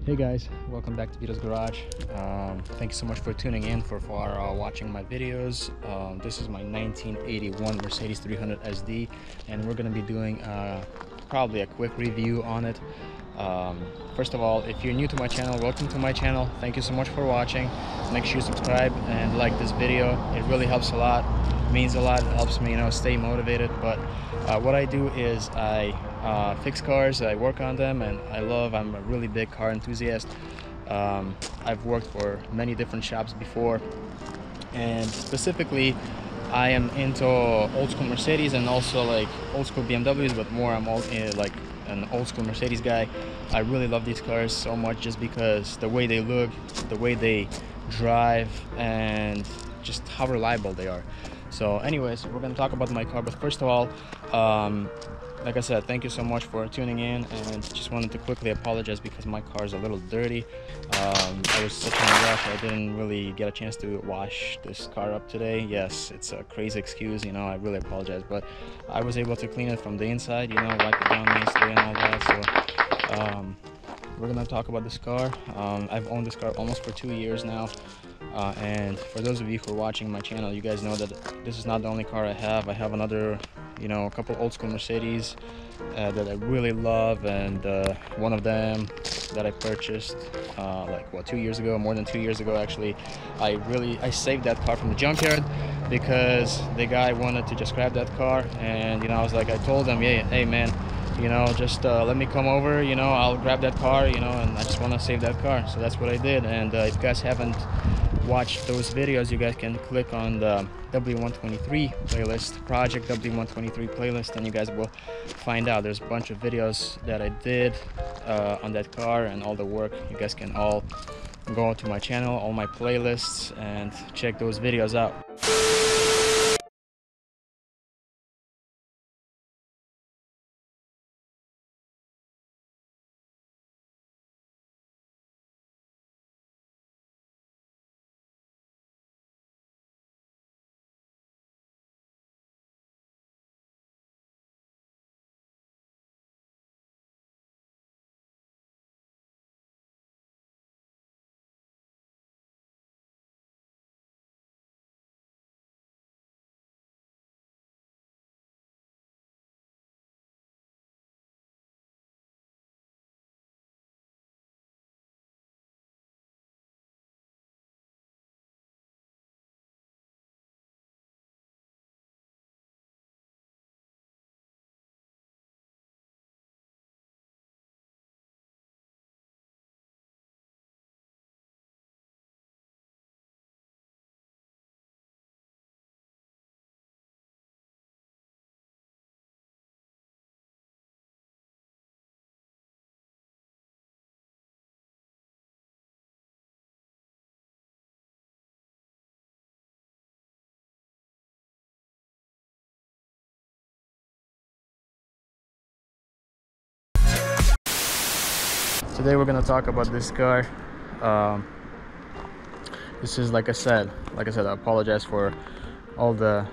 Hey guys, welcome back to VITO'S Garage. Thank you so much for tuning in for watching my videos. This is my 1981 Mercedes 300 SD, and we're going to be doing probably a quick review on it. First of all, if you're new to my channel, welcome to my channel. Thank you so much for watching. Make sure you subscribe and like this video. It really helps a lot, means a lot. It helps me, stay motivated. But what I do is I fix cars, I work on them, and I'm a really big car enthusiast. I've worked for many different shops before, and specifically I am into old school Mercedes and also like old school BMWs, but more I'm like an old school Mercedes guy. I really love these cars so much just because the way they look, the way they drive, and just how reliable they are. So anyways, we're gonna talk about my car, but first of all, like I said, thank you so much for tuning in, and just wanted to quickly apologize because my car is a little dirty. I was such in a rush, I didn't really get a chance to wash this car up today. Yes, it's a crazy excuse, I really apologize, but I was able to clean it from the inside, wipe it down nicely and all that. So we're gonna talk about this car. I've owned this car almost for 2 years now. And for those of you who are watching my channel, you guys know that this is not the only car I have. I have another, a couple old school Mercedes that I really love, and one of them that I purchased like 2 years ago, more than 2 years ago actually. I saved that car from the junkyard because the guy wanted to just grab that car, and I told him, hey man, just let me come over, I'll grab that car, and I just want to save that car. So that's what I did. And if you guys haven't watched those videos, you guys can click on the W123 playlist, Project W123 playlist, and you guys will find out there's a bunch of videos that I did on that car and all the work. You guys can all go to my channel, all my playlists, and check those videos out. Today we're gonna talk about this car. This is like I said, I apologize for all the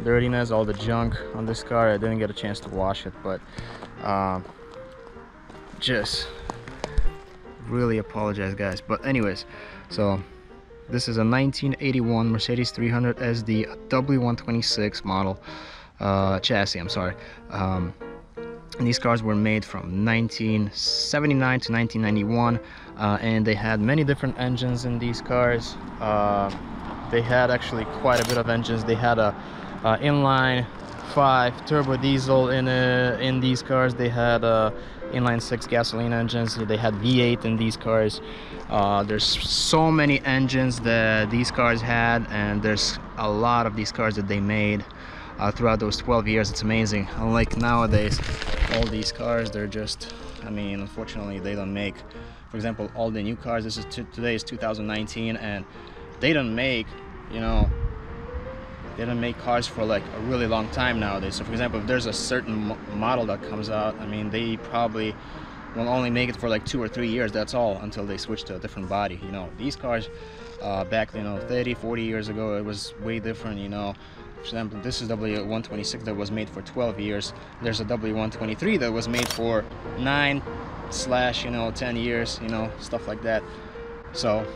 dirtiness, all the junk on this car. I didn't get a chance to wash it, but just really apologize, guys. But anyways, so this is a 1981 Mercedes 300 SD, a W126 model chassis. I'm sorry. And these cars were made from 1979 to 1991, and they had many different engines in these cars. They had actually quite a bit of engines. They had a inline 5 turbo diesel in these cars. They had inline 6 gasoline engines. They had V8 in these cars. There's so many engines that these cars had, and there's a lot of these cars that they made throughout those 12 years. It's amazing. Unlike nowadays, all these cars, they're just, unfortunately they don't make, for example, all the new cars. Today is 2019, and they don't make, they don't make cars for like a really long time nowadays. So for example, if there's a certain model that comes out, they probably will only make it for like 2 or 3 years, that's all, until they switch to a different body. These cars back 30, 40 years ago, it was way different. For example, this is W126 that was made for 12 years. There's a W123 that was made for 9, slash, you know, 10 years, you know, stuff like that. So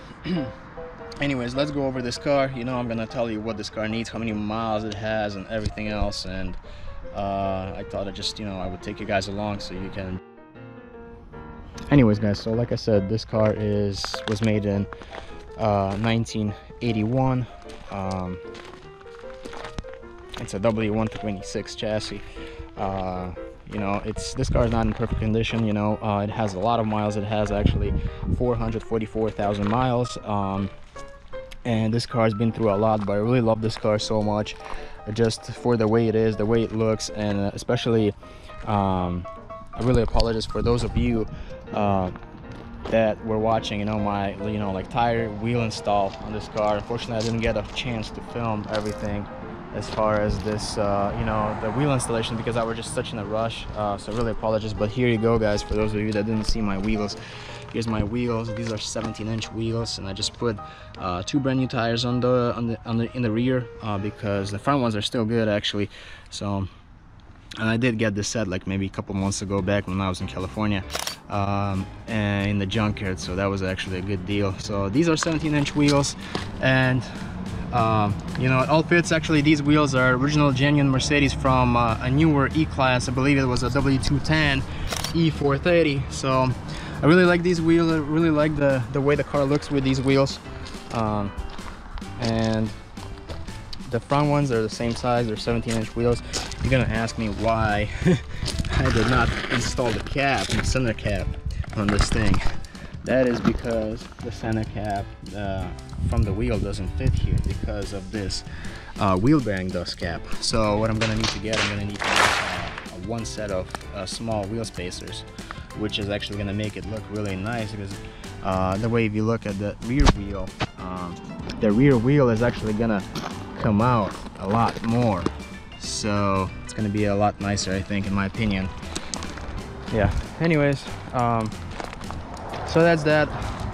anyways, let's go over this car. You know, I'm gonna tell you what this car needs, how many miles it has, and everything else. And I thought I just, you know, I would take you guys along so you can. Anyways, guys, so like I said, this car was made in 1981. It's a W126 chassis. You know, this car is not in perfect condition. You know, it has a lot of miles. It has actually 444,000 miles. And this car has been through a lot, but I really love this car so much, just for the way it is, the way it looks, and especially I really apologize for those of you that were watching, you know, my, you know, like tire wheel install on this car. Unfortunately, I didn't get a chance to film everything as far as this, you know, the wheel installation, because I was just such in a rush. So really apologize, but here you go, guys. For those of you that didn't see my wheels, here's my wheels. These are 17-inch wheels, and I just put 2 brand new tires in the rear, because the front ones are still good actually. So, and I did get this set like maybe a couple months ago back when I was in California, and in the junkyard, so that was actually a good deal. So these are 17-inch wheels, and you know, it all fits. Actually, these wheels are original genuine Mercedes from a newer E-Class. I believe it was a W210 E430. So I really like these wheels. I really like the way the car looks with these wheels. And the front ones are the same size. They're 17-inch wheels. You're gonna ask me why I did not install the cap, the center cap on this thing. That is because the center cap from the wheel doesn't fit here because of this wheel bearing dust cap. So what I'm gonna need to get, one set of small wheel spacers, which is actually gonna make it look really nice, because the way if you look at the rear wheel is actually gonna come out a lot more. So it's gonna be a lot nicer, I think, in my opinion. Yeah, anyways, so that's that.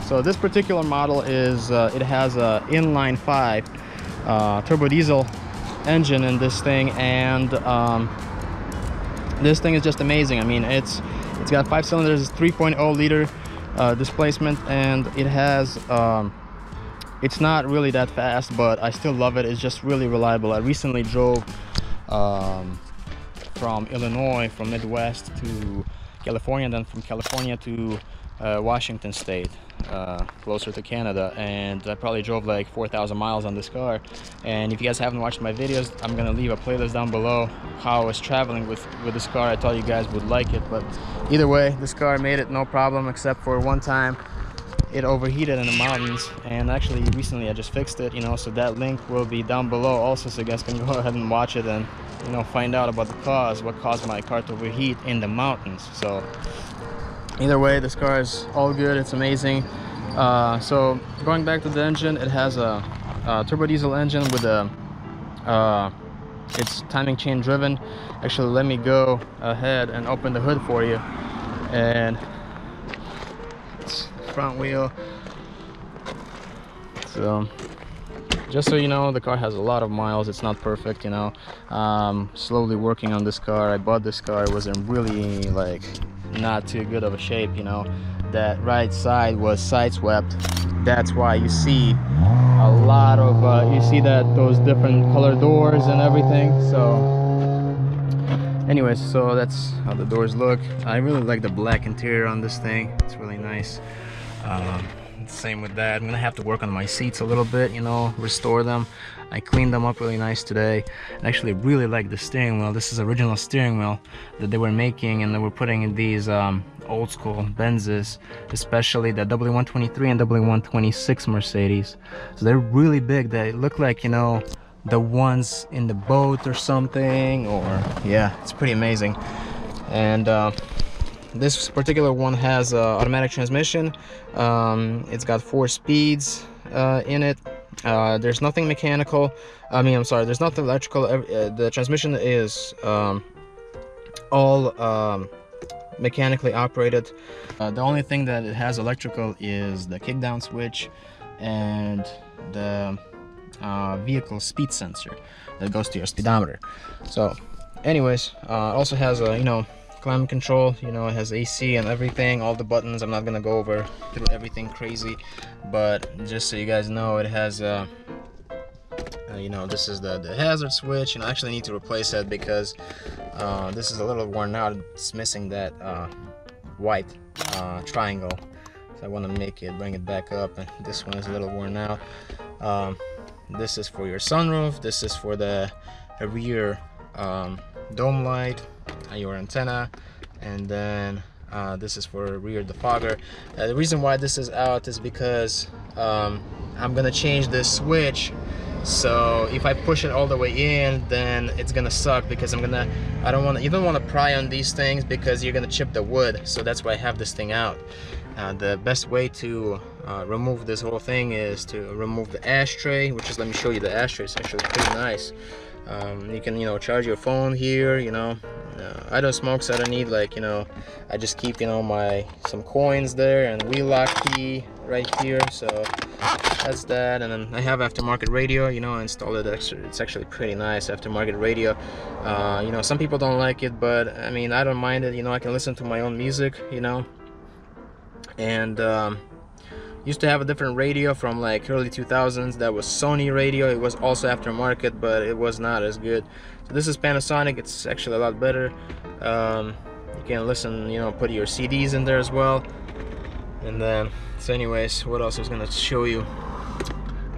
So this particular model is it has a inline 5 turbo diesel engine in this thing, and this thing is just amazing. I mean, it's got 5 cylinders, 3.0 liter displacement, and it has it's not really that fast, but I still love it. It's just really reliable. I recently drove from Illinois, from Midwest to California, then from California to Washington State, closer to Canada, and I probably drove like 4,000 miles on this car. And if you guys haven't watched my videos, I'm gonna leave a playlist down below how I was traveling with this car. I thought you guys would like it, but either way, this car made it no problem, except for one time it overheated in the mountains, and actually recently I just fixed it, you know, so that link will be down below also, so you guys can go ahead and watch it and, you know, find out about the cause, what caused my car to overheat in the mountains. So either way, this car is all good. It's amazing. So going back to the engine, it has a turbo diesel engine with it's timing chain driven. Actually, let me go ahead and open the hood for you, and it's the front wheel. So just so you know, the car has a lot of miles. It's not perfect, you know. Slowly working on this car. I bought this car, it was in really like not too good of a shape, you know. That right side was sideswept. That's why you see a lot of you see that those different color doors and everything. So anyways, so that's how the doors look. I really like the black interior on this thing. It's really nice. Same with that. I'm gonna have to work on my seats a little bit, you know, restore them. I cleaned them up really nice today. I actually really like the steering wheel. This is original steering wheel that they were making, and they were putting in these old school Benzes, especially the W123 and W126 Mercedes. So they're really big. They look like, you know, the ones in the boat or something, or yeah, it's pretty amazing. And this particular one has automatic transmission. It's got 4 speeds in it. There's nothing mechanical. I mean, I'm sorry, there's nothing electrical. The transmission is all mechanically operated. The only thing that it has electrical is the kickdown switch and the vehicle speed sensor that goes to your speedometer. So anyways, it also has a, you know, climate control. You know, it has AC and everything, all the buttons. I'm not gonna go over through everything crazy, but just so you guys know, it has you know, this is the hazard switch, and I actually need to replace that because this is a little worn out. It's missing that white triangle, so I want to bring it back up, and this one is a little worn out. This is for your sunroof, this is for the rear dome light, your antenna, and then this is for rear defogger. The reason why this is out is because I'm gonna change this switch. So if I push it all the way in, then it's gonna suck because you don't want to pry on these things because you're gonna chip the wood. So that's why I have this thing out. The best way to remove this whole thing is to remove the ashtray, which is, let me show you the ashtray. It's actually pretty nice. You can, you know, charge your phone here, you know. I don't smoke, so I don't need, like, you know, I just keep, you know, some coins there, and wheel lock key right here. So that's that. And then I have aftermarket radio, you know, I installed it. It's actually pretty nice aftermarket radio. You know, some people don't like it, but I mean, I don't mind it. You know, I can listen to my own music, you know. And used to have a different radio from like early 2000s that was Sony radio. It was also aftermarket, but it was not as good. So this is Panasonic. It's actually a lot better. You can listen, you know, put your CDs in there as well. And then, so anyways, what else I was gonna show you?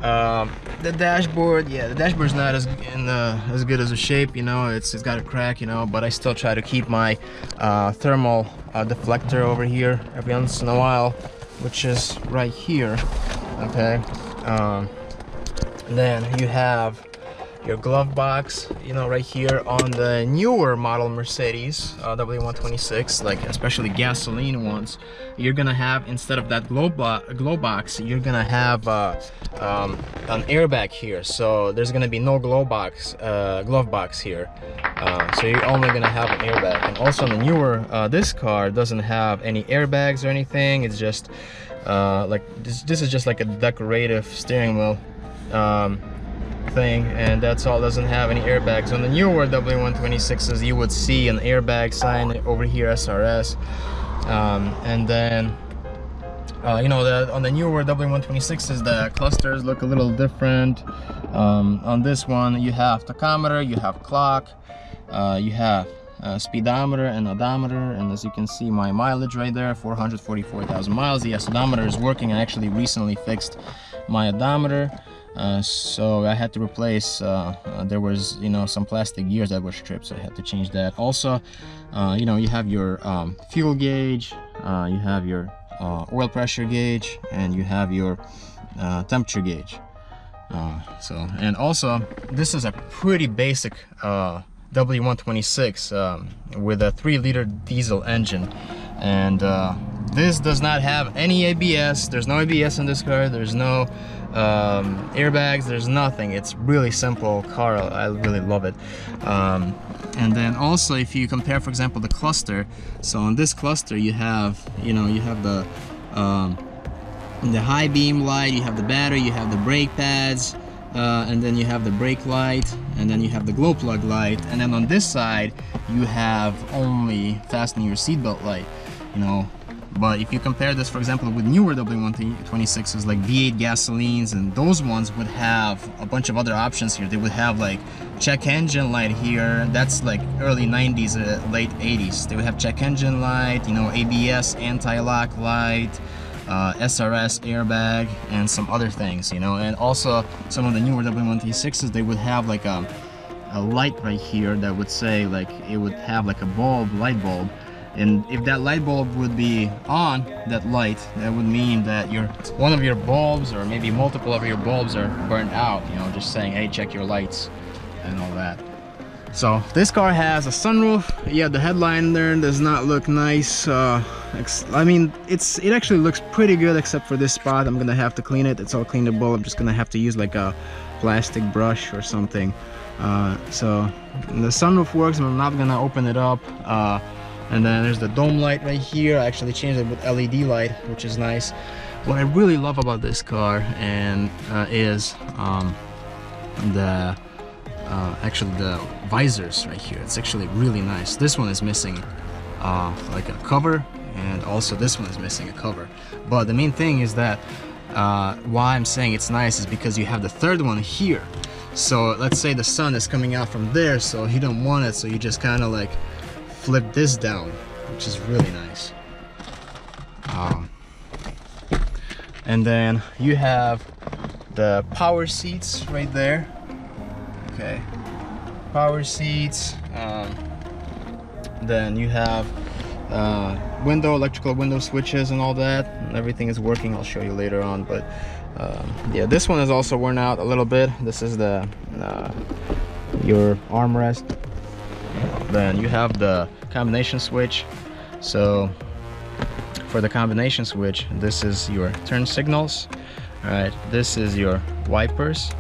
The dashboard. Yeah, the dashboard's not as good as a shape, you know. It's got a crack, you know, but I still try to keep my thermal deflector over here every once in a while, which is right here. Okay. Then you have your glove box, you know, right here on the newer model Mercedes W126, like especially gasoline ones. You're gonna have, instead of that glove box, you're gonna have an airbag here. So there's gonna be no glove box here. So you're only gonna have an airbag. And also on the newer, this car doesn't have any airbags or anything. It's just like this is just like a decorative steering wheel thing, and that's all. Doesn't have any airbags. On the newer W126s, you would see an airbag sign over here, SRS. And then you know, on the newer W126s, the clusters look a little different. On this one, you have tachometer, you have clock, you have speedometer and odometer, and as you can see, my mileage right there, 444,000 miles. The odometer is working. I actually recently fixed my odometer. So I had to replace, there was, you know, some plastic gears that were stripped, so I had to change that. Also, you know, you have your fuel gauge, you have your oil pressure gauge, and you have your temperature gauge. And also, this is a pretty basic W126 with a 3-liter diesel engine, and this does not have any ABS. There's no ABS in this car. There's no airbags. There's nothing. It's really simple car. I really love it. And then also, if you compare, for example, the cluster. So on this cluster, you have, you know, you have the high beam light, you have the battery, you have the brake pads, and then you have the brake light, and then you have the glow plug light, and then on this side you have only fastening your seatbelt light, you know. But if you compare this, for example, with newer W126s like V8 gasolines, and those ones would have a bunch of other options here. They would have like check engine light here. That's like early 90s, late 80s. They would have check engine light, you know, ABS, anti-lock light, SRS airbag, and some other things, you know. And also some of the newer W126s, they would have like a light right here that would say, like, it would have like a bulb, light bulb. And if that light bulb would be on, that light, that would mean that one of your bulbs, or maybe multiple of your bulbs, are burnt out, you know, just saying, hey, check your lights and all that. So this car has a sunroof. Yeah, the headline there does not look nice. I mean, it actually looks pretty good, except for this spot. I'm gonna have to clean it. It's all cleanable. I'm just gonna have to use like a plastic brush or something. So the sunroof works, and I'm not gonna open it up. And then there's the dome light right here. I actually changed it with LED light, which is nice. What I really love about this car is actually the visors right here. It's actually really nice. This one is missing like a cover, and also this one is missing a cover. But the main thing is that why I'm saying it's nice is because you have the third one here. So let's say the sun is coming out from there, so you don't want it, so you just kind of like flip this down, which is really nice. And then you have the power seats right there. Okay, power seats. Then you have electrical window switches and all that, and everything is working. I'll show you later on, but yeah, this one is also worn out a little bit. This is the your armrest. Then you have the combination switch. So for the combination switch, this is your turn signals. All right, this is your wipers.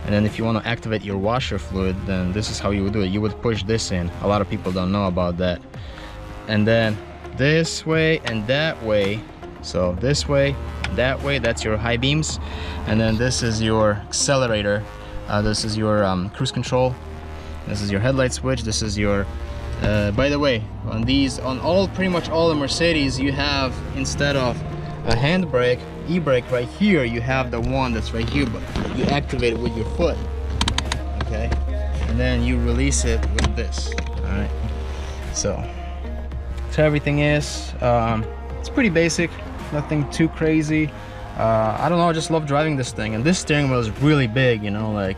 And then if you want to activate your washer fluid, then this is how you would do it. You would push this in. A lot of people don't know about that. And then this way and that way. So this way, that way, that's your high beams. And then this is your accelerator. This is your cruise control. This is your headlight switch. This is your by the way, on these, pretty much all the Mercedes, you have, instead of a handbrake, e-brake right here, you have the one that's right here, but you activate it with your foot. Okay, and then you release it with this. All right, so everything is it's pretty basic, nothing too crazy. I don't know, I just love driving this thing. And this steering wheel is really big, you know, like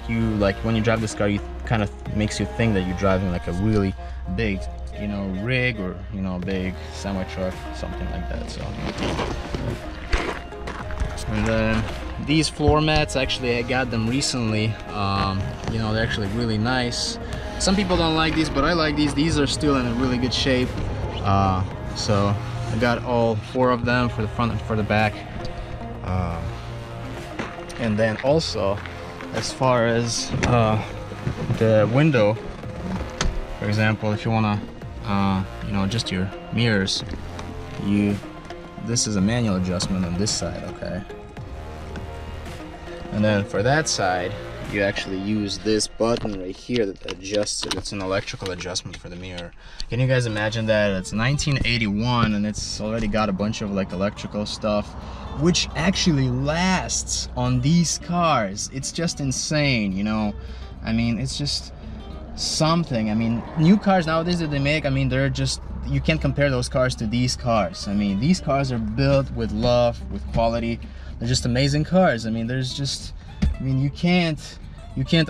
when you drive this car, you kind of makes you think that you're driving like a really big, you know, rig, or, you know, big semi truck, something like that. So, and then these floor mats, actually I got them recently. You know, they're actually really nice. Some people don't like these, but I like these. These are still in a really good shape. So I got all 4 of them, for the front and for the back. And then also, as far as the window, for example, if you want to you know, just your mirrors, this is a manual adjustment on this side. Okay, and then for that side, you actually use this button right here that adjusts it. It's an electrical adjustment for the mirror. Can you guys imagine that? It's 1981 and it's already got a bunch of like electrical stuff, which actually lasts on these cars. It's just insane, you know. I mean, it's just something. I mean, new cars nowadays that they make, I mean, they're just, you can't compare those cars to these cars. I mean, these cars are built with love, with quality. They're just amazing cars. I mean, there's just, I mean, you can't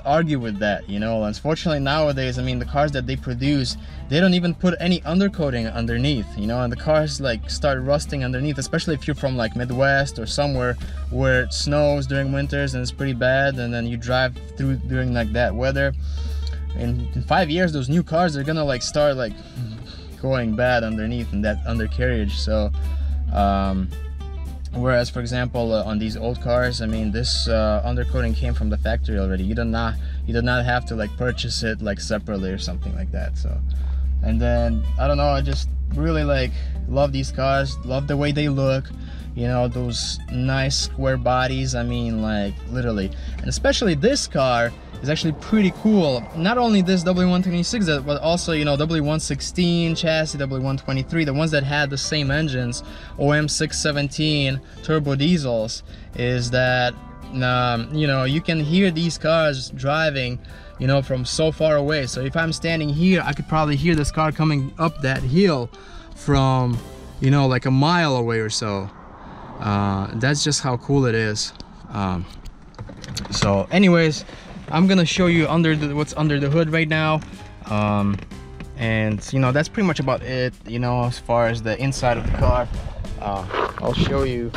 argue with that, you know. Unfortunately nowadays, I mean, the cars that they produce, they don't even put any undercoating underneath, you know, and the cars like start rusting underneath, especially if you're from like Midwest or somewhere where it snows during winters and it's pretty bad, and then you drive through during like that weather. In 5 years, those new cars are gonna like start like going bad underneath in that undercarriage. So whereas, for example, on these old cars, I mean, this undercoating came from the factory already. You did not have to like purchase it like separately or something like that. So, and then I don't know, I just really like love these cars, love the way they look, you know, those nice square bodies. I mean, like literally, and especially this car is actually pretty cool. Not only this W126, but also, you know, W116 chassis, W123, the ones that had the same engines, OM617 turbo diesels, is that you know, you can hear these cars driving, you know, from so far away. So if I'm standing here, I could probably hear this car coming up that hill from, you know, like a mile away or so. That's just how cool it is. So anyways, I'm gonna show you what's under the hood right now, and you know, that's pretty much about it, you know, as far as the inside of the car. I'll show you,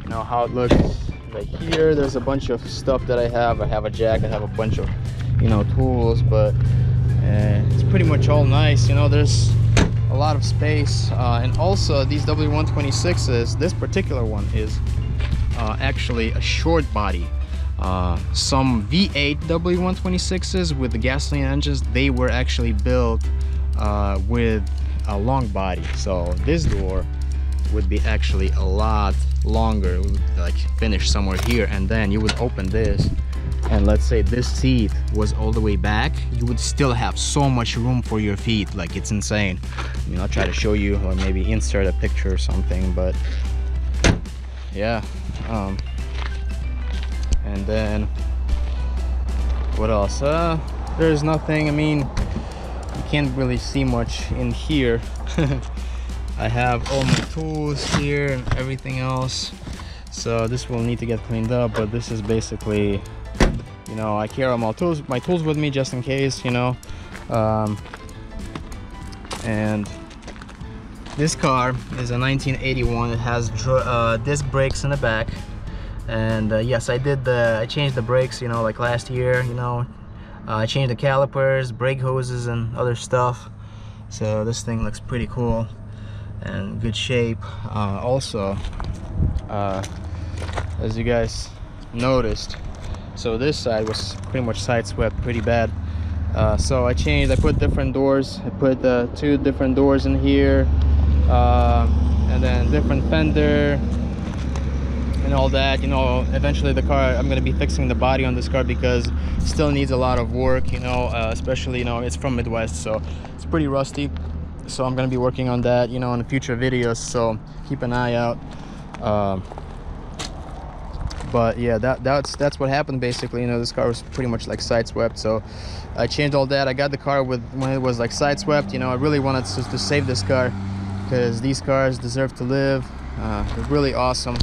you know, how it looks. Right here, there's a bunch of stuff that I have a jack, I have a bunch of, you know, tools, but it's pretty much all nice, you know. There's a lot of space, and also these W126s, this particular one is actually a short body. Some V8 W126s with the gasoline engines, they were actually built with a long body. So this door would be actually a lot longer. It would like finish somewhere here, and then you would open this and let's say this seat was all the way back, you would still have so much room for your feet. Like, it's insane. I mean, I'll try to show you, or maybe insert a picture or something, but yeah. And then what else? There's nothing. I mean, you can't really see much in here. I have all my tools here and everything else, so this will need to get cleaned up. But this is basically, you know, I carry my tools with me just in case, you know. And this car is a 1981. It has disc brakes in the back, and yes, I changed the brakes, you know, like last year, you know. I changed the calipers, brake hoses, and other stuff. So this thing looks pretty cool and good shape. Also, as you guys noticed, so this side was pretty much side swept pretty bad. So I put different doors. I put 2 different doors in here, and then different fender and all that. You know, eventually the car, I'm gonna be fixing the body on this car because it still needs a lot of work, you know, especially, you know, it's from Midwest, so it's pretty rusty. So I'm gonna be working on that, you know, in the future videos, so keep an eye out. But yeah, that's what happened basically. You know, this car was pretty much like side swept, so I changed all that. I got the car when it was like side swept. You know, I really wanted to save this car because these cars deserve to live. They're really awesome.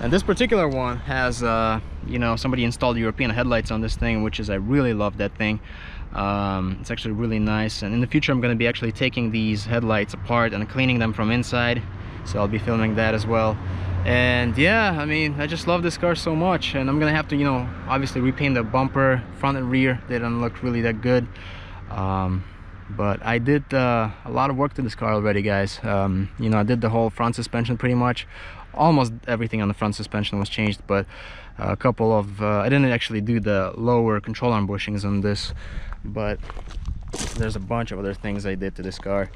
And this particular one has you know, somebody installed European headlights on this thing, which is, I really love that thing. It's actually really nice, and in the future I'm going to be actually taking these headlights apart and cleaning them from inside, so I'll be filming that as well. And yeah, I mean, I just love this car so much, and I'm gonna have to, you know, obviously repaint the bumper, front and rear. They don't look really that good, but I did a lot of work to this car already, guys. You know, I did the whole front suspension pretty much. Almost everything on the front suspension was changed, but a couple of I didn't actually do the lower control arm bushings on this, but there's a bunch of other things I did to this car.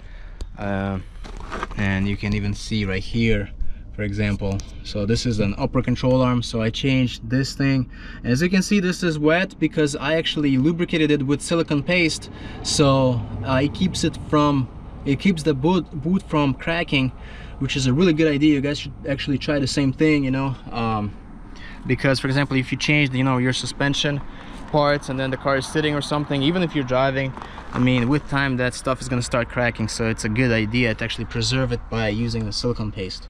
And you can even see right here, for example. So this is an upper control arm, so I changed this thing. As you can see, this is wet because I actually lubricated it with silicone paste, so it keeps the boot from cracking, which is a really good idea. You guys should actually try the same thing, you know, because, for example, if you change, you know, your suspension parts and then the car is sitting or something, even if you're driving, I mean, with time that stuff is going to start cracking. So it's a good idea to actually preserve it by using the silicone paste.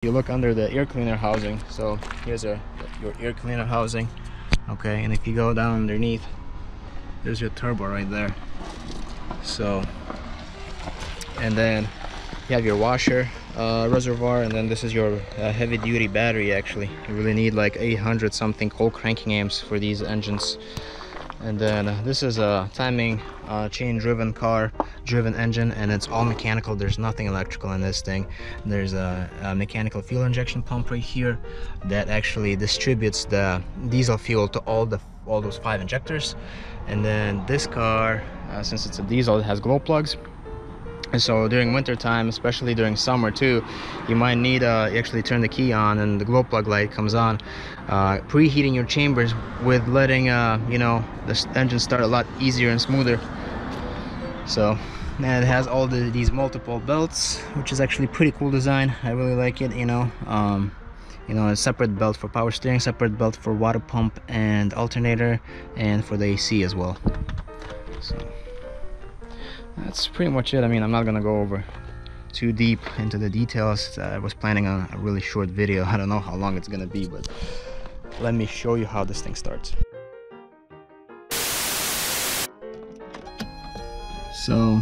You look under the air cleaner housing. So here's your air cleaner housing. Okay, and if you go down underneath, there's your turbo right there. So, and then you have your washer reservoir, and then this is your heavy duty battery. Actually, you really need like 800 something cold cranking amps for these engines. And then this is a timing chain driven engine, and it's all mechanical. There's nothing electrical in this thing. There's a mechanical fuel injection pump right here that actually distributes the diesel fuel to all those 5 injectors. And then this car, since it's a diesel, it has glow plugs. And so during winter time, especially during summer too, you might need actually turn the key on and the glow plug light comes on, preheating your chambers with letting you know, the engine start a lot easier and smoother. So, and it has all these multiple belts, which is actually pretty cool design. I really like it. You know, a separate belt for power steering, separate belt for water pump and alternator, and for the AC as well. So that's pretty much it. I mean, I'm not gonna go over too deep into the details. I was planning on a really short video. I don't know how long it's gonna be, but let me show you how this thing starts. So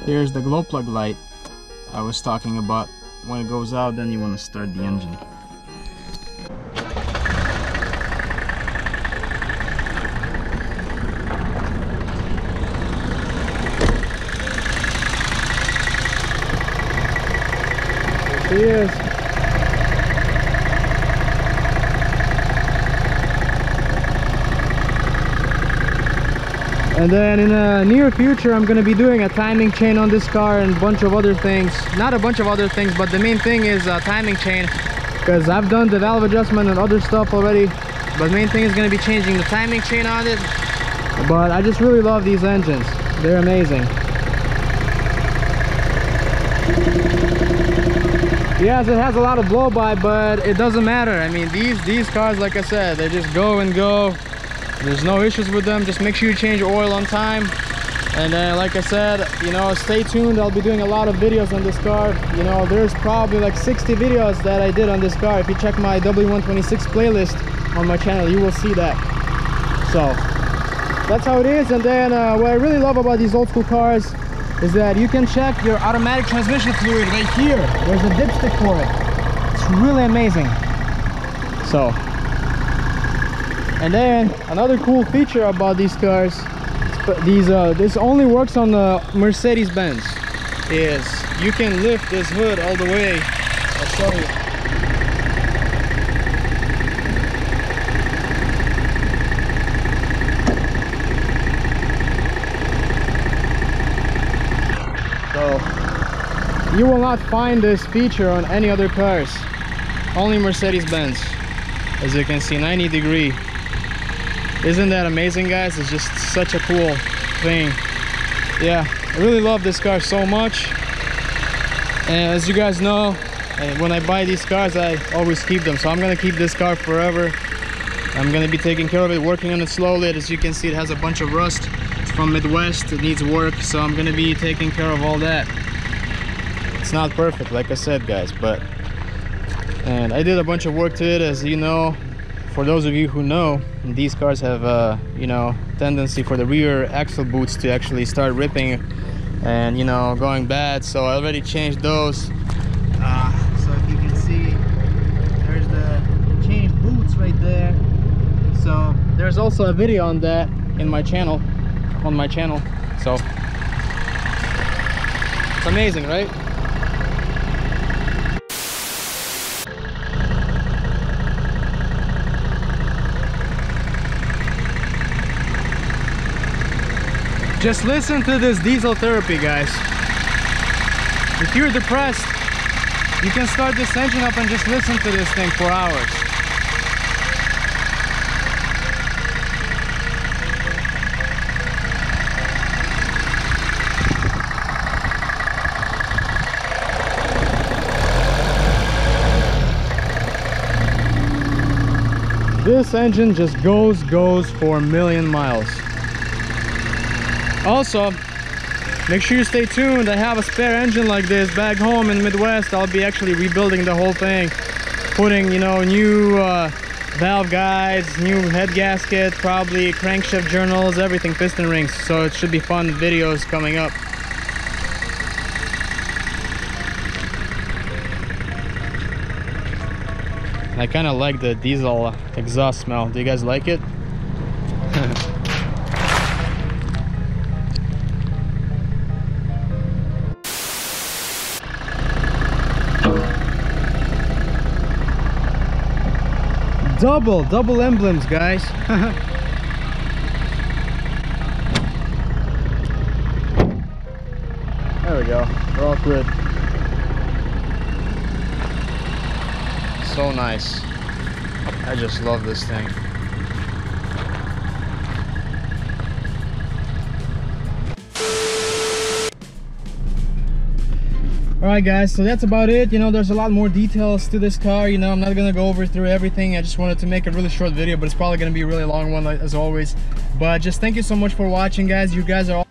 here's the glow plug light I was talking about. When it goes out, then you want to start the engine. He is. And then in the near future, I'm going to be doing a timing chain on this car and a bunch of other things. Not a bunch of other things, but the main thing is a timing chain, because I've done the valve adjustment and other stuff already. But main thing is going to be changing the timing chain on it. But I just really love these engines. They're amazing. Yes, it has a lot of blow by, but it doesn't matter. I mean, these cars, like I said, they just go and go. There's no issues with them. Just make sure you change oil on time. And then, like I said, you know, stay tuned. I'll be doing a lot of videos on this car. You know, there's probably like 60 videos that I did on this car. If you check my W126 playlist on my channel, you will see that. So that's how it is. And then what I really love about these old school cars is that you can check your automatic transmission fluid right here. There's a dipstick for it. It's really amazing. So, and then another cool feature about these cars, this only works on the Mercedes-Benz, is you can lift this hood all the way. I'll show you. So you will not find this feature on any other cars, only Mercedes-Benz. As you can see, 90 degree. Isn't that amazing, guys? It's just such a cool thing. Yeah, I really love this car so much. And as you guys know, when I buy these cars, I always keep them. So I'm gonna keep this car forever. I'm gonna be taking care of it, working on it slowly. As you can see, it has a bunch of rust. It's from Midwest, it needs work. So I'm gonna be taking care of all that. It's not perfect, like I said, guys, and I did a bunch of work to it, as you know. For those of you who know, these cars have you know, tendency for the rear axle boots to actually start ripping and, you know, going bad. So I already changed those. So if you can see, there's the changed boots right there. So there's also a video on that in my channel, So it's amazing, right? Just listen to this diesel therapy, guys. If you're depressed, you can start this engine up and just listen to this thing for hours. This engine just goes for a million miles. Also, make sure you stay tuned. I have a spare engine like this back home in the Midwest. I'll be actually rebuilding the whole thing, putting, you know, new valve guides, new head gasket, probably crankshaft journals, everything, piston rings. So it should be fun videos coming up. I kind of like the diesel exhaust smell. Do you guys like it? Double emblems, guys. There we go. We're all good. So nice. I just love this thing. Alright guys, so that's about it. You know, there's a lot more details to this car. You know, I'm not gonna go through everything. I just wanted to make a really short video, but it's probably gonna be a really long one as always. But just thank you so much for watching, guys. You guys are